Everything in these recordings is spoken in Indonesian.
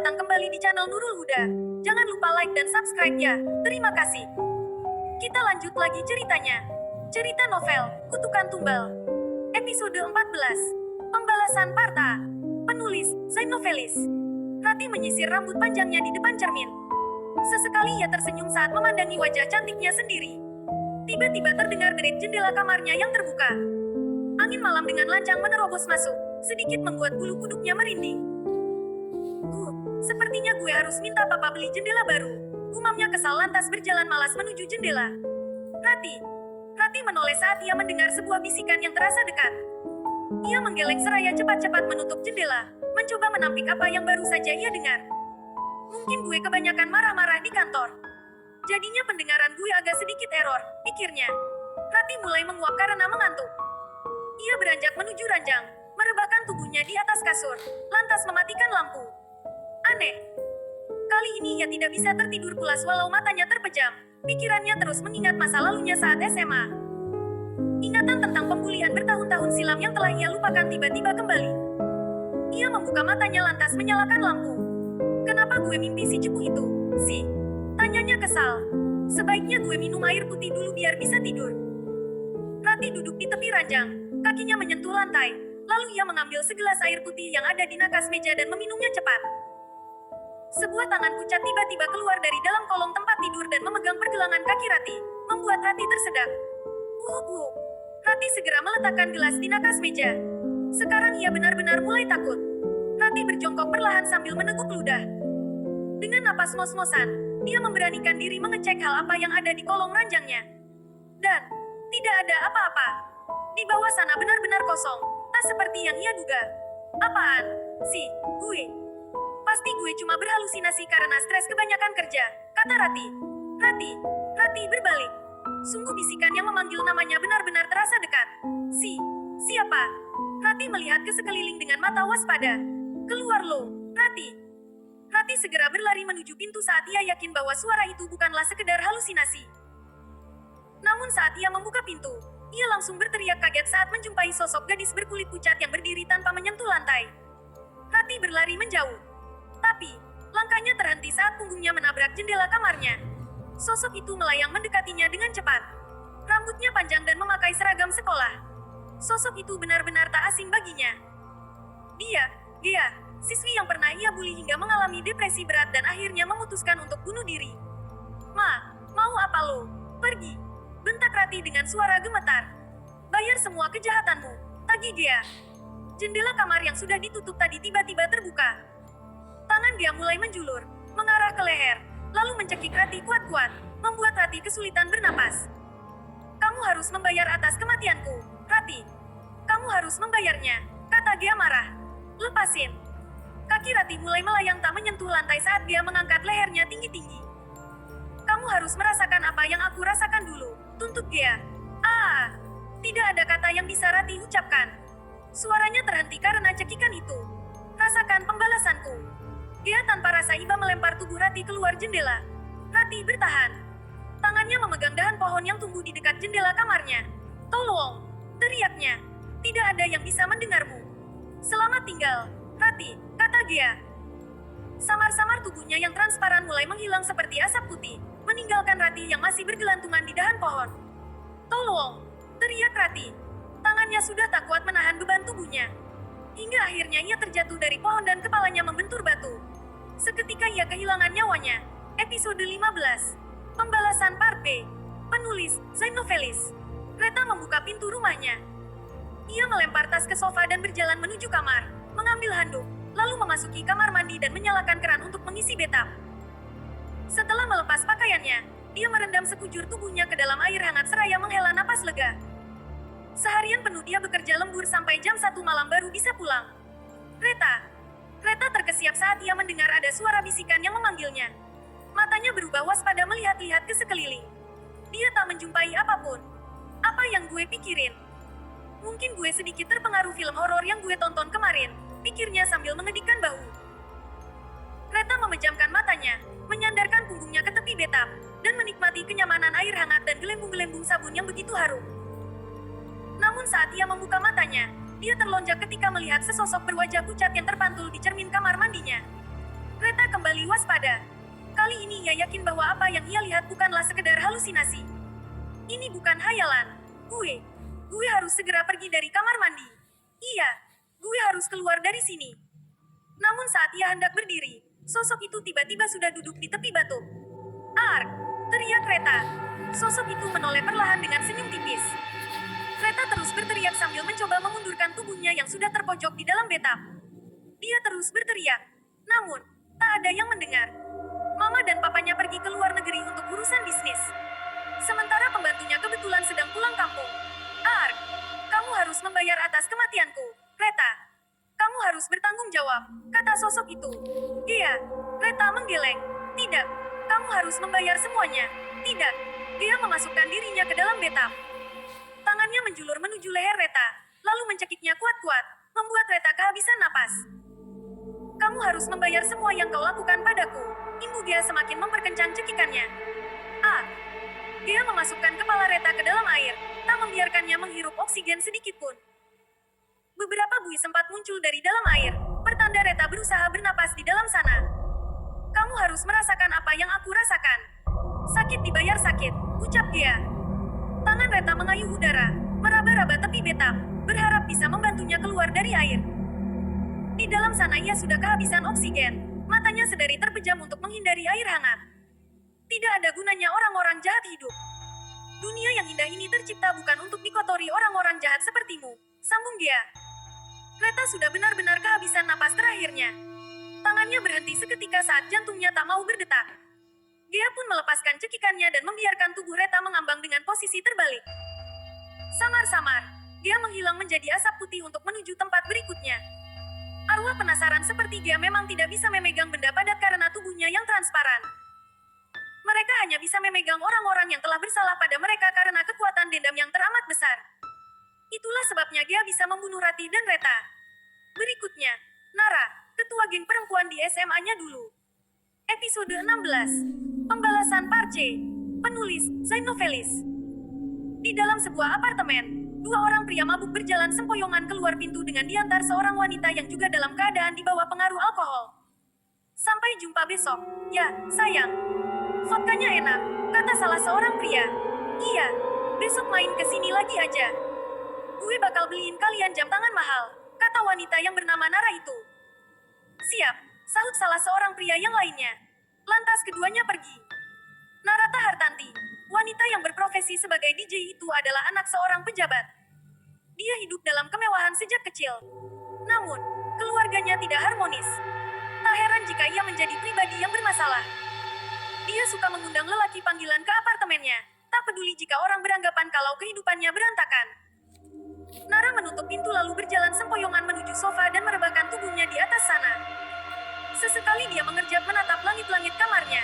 datang kembali di channel Nurul Huda. Jangan lupa like dan subscribe ya. Terima kasih. Kita lanjut lagi ceritanya. Cerita novel, Kutukan Tumbal. Episode 14. Pembalasan Parta. Penulis, Zain Novelis. Rati menyisir rambut panjangnya di depan cermin. Sesekali ia tersenyum saat memandangi wajah cantiknya sendiri. Tiba-tiba terdengar derit jendela kamarnya yang terbuka. Angin malam dengan lancang menerobos masuk, sedikit membuat bulu kuduknya merinding. Sepertinya gue harus minta papa beli jendela baru. Gumamnya kesal lantas berjalan malas menuju jendela. Rati menoleh saat ia mendengar sebuah bisikan yang terasa dekat. Ia menggeleng seraya cepat-cepat menutup jendela, mencoba menampik apa yang baru saja ia dengar. Mungkin gue kebanyakan marah-marah di kantor. Jadinya pendengaran gue agak sedikit error, pikirnya. Rati mulai menguap karena mengantuk. Ia beranjak menuju ranjang, merebahkan tubuhnya di atas kasur, lantas mematikan lampu. Aneh. Kali ini ia tidak bisa tertidur pulas walau matanya terpejam. Pikirannya terus mengingat masa lalunya saat SMA. Ingatan tentang pembulian bertahun-tahun silam yang telah ia lupakan tiba-tiba kembali. Ia membuka matanya lantas menyalakan lampu. Kenapa gue mimpi si cupu itu, sih? Tanyanya kesal. Sebaiknya gue minum air putih dulu biar bisa tidur. Rati duduk di tepi ranjang, kakinya menyentuh lantai. Lalu ia mengambil segelas air putih yang ada di nakas meja dan meminumnya cepat. Sebuah tangan pucat tiba-tiba keluar dari dalam kolong tempat tidur dan memegang pergelangan kaki Rati, membuat Rati tersedak. Rati segera meletakkan gelas di nakas meja. Sekarang ia benar-benar mulai takut. Rati berjongkok perlahan sambil meneguk ludah. Dengan napas mos-mosan, dia memberanikan diri mengecek hal apa yang ada di kolong ranjangnya. Dan, tidak ada apa-apa. Di bawah sana benar-benar kosong, tak seperti yang ia duga. Apaan? Sih, gue. Pasti gue cuma berhalusinasi karena stres kebanyakan kerja, kata Rati. Rati berbalik. Sungguh bisikan yang memanggil namanya benar-benar terasa dekat. Siapa? Rati melihat ke sekeliling dengan mata waspada. Keluar lo, Rati. Rati segera berlari menuju pintu saat ia yakin bahwa suara itu bukanlah sekedar halusinasi. Namun saat ia membuka pintu, ia langsung berteriak kaget saat menjumpai sosok gadis berkulit pucat yang berdiri tanpa menyentuh lantai. Rati berlari menjauh. Tapi, langkahnya terhenti saat punggungnya menabrak jendela kamarnya. Sosok itu melayang mendekatinya dengan cepat. Rambutnya panjang dan memakai seragam sekolah. Sosok itu benar-benar tak asing baginya. Dia, siswi yang pernah ia bully hingga mengalami depresi berat dan akhirnya memutuskan untuk bunuh diri. Mau apa lo? Pergi. Bentak Rati dengan suara gemetar. Bayar semua kejahatanmu, tagih Gea. Jendela kamar yang sudah ditutup tadi tiba-tiba terbuka. Tangan dia mulai menjulur, mengarah ke leher, lalu mencekik Rati kuat-kuat, membuat Rati kesulitan bernapas. Kamu harus membayar atas kematianku, Rati. Kamu harus membayarnya, kata dia marah. Lepasin. Kaki Rati mulai melayang tak menyentuh lantai saat dia mengangkat lehernya tinggi-tinggi. Kamu harus merasakan apa yang aku rasakan dulu, tuntut dia. Tidak ada kata yang bisa Rati ucapkan. Suaranya terhenti karena cekikan itu. Rasakan pembalasanku. Dia tanpa rasa iba melempar tubuh Rati keluar jendela. Rati bertahan. Tangannya memegang dahan pohon yang tumbuh di dekat jendela kamarnya. Tolong! Teriaknya. Tidak ada yang bisa mendengarmu. Selamat tinggal, Rati, kata dia. Samar-samar tubuhnya yang transparan mulai menghilang seperti asap putih, meninggalkan Rati yang masih bergelantungan di dahan pohon. Tolong! Teriak Rati. Tangannya sudah tak kuat menahan beban tubuhnya. Hingga akhirnya ia terjatuh dari pohon dan kepalanya membentur batu. Seketika ia kehilangan nyawanya. Episode 15. Pembalasan Part B. Penulis, Zain Novelis. Reta membuka pintu rumahnya. Ia melempar tas ke sofa dan berjalan menuju kamar, mengambil handuk, lalu memasuki kamar mandi dan menyalakan keran untuk mengisi bathtub. Setelah melepas pakaiannya, dia merendam sekujur tubuhnya ke dalam air hangat seraya menghela napas lega. Seharian penuh dia bekerja lembur sampai jam 1 malam baru bisa pulang. Reta terkesiap saat ia mendengar ada suara bisikan yang memanggilnya. Matanya berubah waspada melihat-lihat ke sekeliling. Dia tak menjumpai apapun. Apa yang gue pikirin? Mungkin gue sedikit terpengaruh film horor yang gue tonton kemarin, pikirnya sambil mengedikkan bahu. Reta memejamkan matanya, menyandarkan punggungnya ke tepi bathtub, dan menikmati kenyamanan air hangat dan gelembung-gelembung sabun yang begitu harum. Namun saat ia membuka matanya, dia terlonjak ketika melihat sesosok berwajah pucat yang terpantul di cermin kamar mandinya. Reta kembali waspada. Kali ini ia yakin bahwa apa yang ia lihat bukanlah sekedar halusinasi. Ini bukan hayalan. Gue harus segera pergi dari kamar mandi. Iya, gue harus keluar dari sini. Namun saat ia hendak berdiri, sosok itu tiba-tiba sudah duduk di tepi batu. Ark! Teriak Reta. Sosok itu menoleh perlahan dengan senyum tipis. Reta terus berteriak sambil mencoba memundurkan tubuhnya yang sudah terpojok di dalam bathtub. Dia terus berteriak. Namun, tak ada yang mendengar. Mama dan papanya pergi ke luar negeri untuk urusan bisnis. Sementara pembantunya kebetulan sedang pulang kampung. Ark! Kamu harus membayar atas kematianku, Reta. Kamu harus bertanggung jawab, kata sosok itu. Dia, Reta menggeleng. Tidak, kamu harus membayar semuanya. Tidak, dia memasukkan dirinya ke dalam bathtub. Tangannya menjulur menuju leher Reta, lalu mencekiknya kuat-kuat, membuat Reta kehabisan napas. Kamu harus membayar semua yang kau lakukan padaku. Imbu dia semakin memperkencang cekikannya. Dia memasukkan kepala Reta ke dalam air, tak membiarkannya menghirup oksigen sedikit pun. Beberapa buih sempat muncul dari dalam air, pertanda Reta berusaha bernapas di dalam sana. Kamu harus merasakan apa yang aku rasakan. Sakit dibayar sakit, ucap dia. Tangan Reta mengayuh udara, meraba-raba tepi bathtub, berharap bisa membantunya keluar dari air. Di dalam sana ia sudah kehabisan oksigen, matanya sedari terpejam untuk menghindari air hangat. Tidak ada gunanya orang-orang jahat hidup. Dunia yang indah ini tercipta bukan untuk dikotori orang-orang jahat sepertimu, sambung dia. Reta sudah benar-benar kehabisan napas terakhirnya. Tangannya berhenti seketika saat jantungnya tak mau berdetak. Dia pun melepaskan cekikannya dan membiarkan tubuh Reta mengambang dengan posisi terbalik. Samar-samar, dia menghilang menjadi asap putih untuk menuju tempat berikutnya. Arwah penasaran seperti dia memang tidak bisa memegang benda padat karena tubuhnya yang transparan. Mereka hanya bisa memegang orang-orang yang telah bersalah pada mereka karena kekuatan dendam yang teramat besar. Itulah sebabnya dia bisa membunuh Ratih dan Reta. Berikutnya, Nara, ketua geng perempuan di SMA-nya dulu. Episode 16. Pembalasan Parche. Penulis, Zainovelis. Di dalam sebuah apartemen, dua orang pria mabuk berjalan sempoyongan keluar pintu dengan diantar seorang wanita yang juga dalam keadaan di bawah pengaruh alkohol. Sampai jumpa besok, ya, sayang. Vodkanya enak, kata salah seorang pria. Iya, besok main ke sini lagi aja. Gue bakal beliin kalian jam tangan mahal, kata wanita yang bernama Nara itu. Siap, sahut salah seorang pria yang lainnya. Lantas keduanya pergi. Narata Hartanti, wanita yang berprofesi sebagai DJ itu adalah anak seorang pejabat. Dia hidup dalam kemewahan sejak kecil. Namun, keluarganya tidak harmonis. Tak heran jika ia menjadi pribadi yang bermasalah. Dia suka mengundang lelaki panggilan ke apartemennya, tak peduli jika orang beranggapan kalau kehidupannya berantakan. Nara menutup pintu lalu berjalan sempoyongan menuju sofa dan merebahkan tubuhnya di atas sana. Sesekali dia mengerjap menatap langit-langit kamarnya.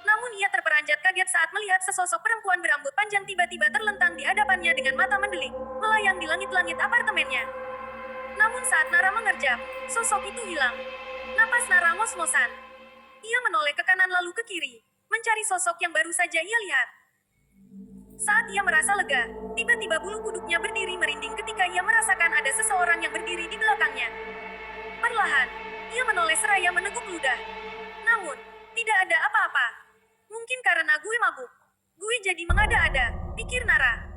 Namun ia terperanjat kaget saat melihat sesosok perempuan berambut panjang tiba-tiba terlentang di hadapannya dengan mata mendelik, melayang di langit-langit apartemennya. Namun saat Nara mengerjap, sosok itu hilang. Napas Nara ngos-ngosan. Ia menoleh ke kanan lalu ke kiri, mencari sosok yang baru saja ia lihat. Saat ia merasa lega, tiba-tiba bulu kuduknya berdiri merinding ketika ia merasakan ada seseorang yang berdiri di belakangnya. Perlahan, ia menoleh seraya meneguk ludah. Namun, tidak ada apa-apa. Mungkin karena gue mabuk. Gue jadi mengada-ada, pikir Nara.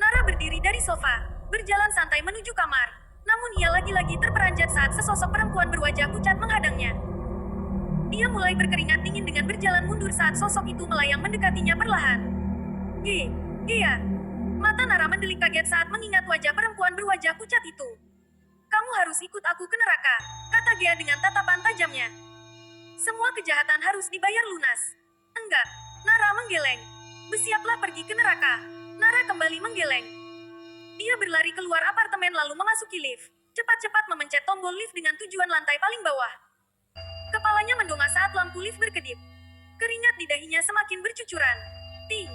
Nara berdiri dari sofa, berjalan santai menuju kamar. Namun ia lagi-lagi terperanjat saat sesosok perempuan berwajah pucat menghadangnya. Dia mulai berkeringat dingin dengan berjalan mundur saat sosok itu melayang mendekatinya perlahan. Gia. Mata Nara mendelik kaget saat mengingat wajah perempuan berwajah pucat itu. Kamu harus ikut aku ke neraka, kata Gia dengan tatapan tajamnya. Semua kejahatan harus dibayar lunas. Enggak, Nara menggeleng. Bersiaplah pergi ke neraka. Nara kembali menggeleng. Dia berlari keluar apartemen lalu memasuki lift. Cepat-cepat memencet tombol lift dengan tujuan lantai paling bawah. Kepalanya mendongak saat lampu lift berkedip. Keringat di dahinya semakin bercucuran. Ting.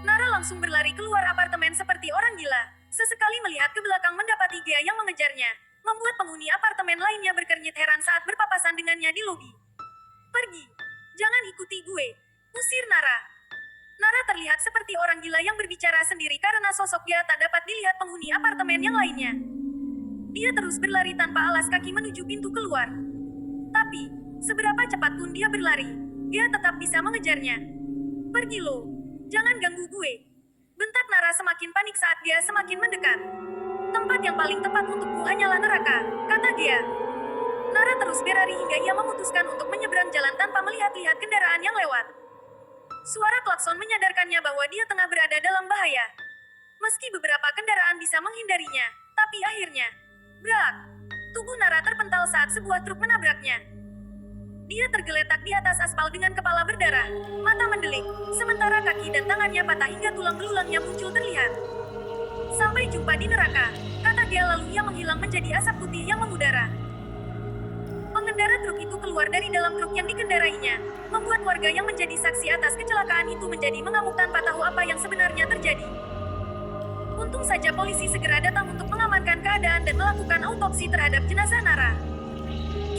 Nara langsung berlari keluar apartemen seperti orang gila. Sesekali melihat ke belakang mendapati Gia yang mengejarnya, membuat penghuni apartemen lainnya berkernyit heran saat berpapasan dengannya di lobi. Pergi. Jangan ikuti gue. Usir Nara. Nara terlihat seperti orang gila yang berbicara sendiri karena sosok Gia tak dapat dilihat penghuni apartemen yang lainnya. Dia terus berlari tanpa alas kaki menuju pintu keluar. Tapi, seberapa cepat pun dia berlari, dia tetap bisa mengejarnya. Pergi lo, jangan ganggu gue. Bentak Nara semakin panik saat dia semakin mendekat. Tempat yang paling tepat untukku hanyalah neraka, kata dia. Nara terus berlari hingga ia memutuskan untuk menyeberang jalan tanpa melihat-lihat kendaraan yang lewat. Suara klakson menyadarkannya bahwa dia tengah berada dalam bahaya. Meski beberapa kendaraan bisa menghindarinya, tapi akhirnya, brak! Tubuh Nara terpental saat sebuah truk menabraknya. Dia tergeletak di atas aspal dengan kepala berdarah, mata mendelik, sementara kaki dan tangannya patah hingga tulang belulangnya muncul terlihat. Sampai jumpa di neraka, kata dia lalu ia menghilang menjadi asap putih yang mengudara. Pengendara truk itu keluar dari dalam truk yang dikendarainya, membuat warga yang menjadi saksi atas kecelakaan itu menjadi mengamuk tanpa tahu apa yang sebenarnya terjadi. Untung saja polisi segera datang untuk mengamankan keadaan dan melakukan autopsi terhadap jenazah Nara.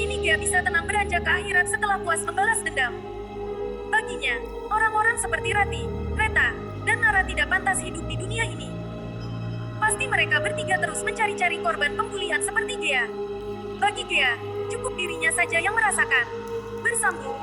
Kini dia bisa tenang beranjak ke akhirat setelah puas membalas dendam. Baginya, orang-orang seperti Rati, Reta, dan Nara tidak pantas hidup di dunia ini. Pasti mereka bertiga terus mencari-cari korban pembulian seperti Gea. Bagi Gea, cukup dirinya saja yang merasakan. Bersambung.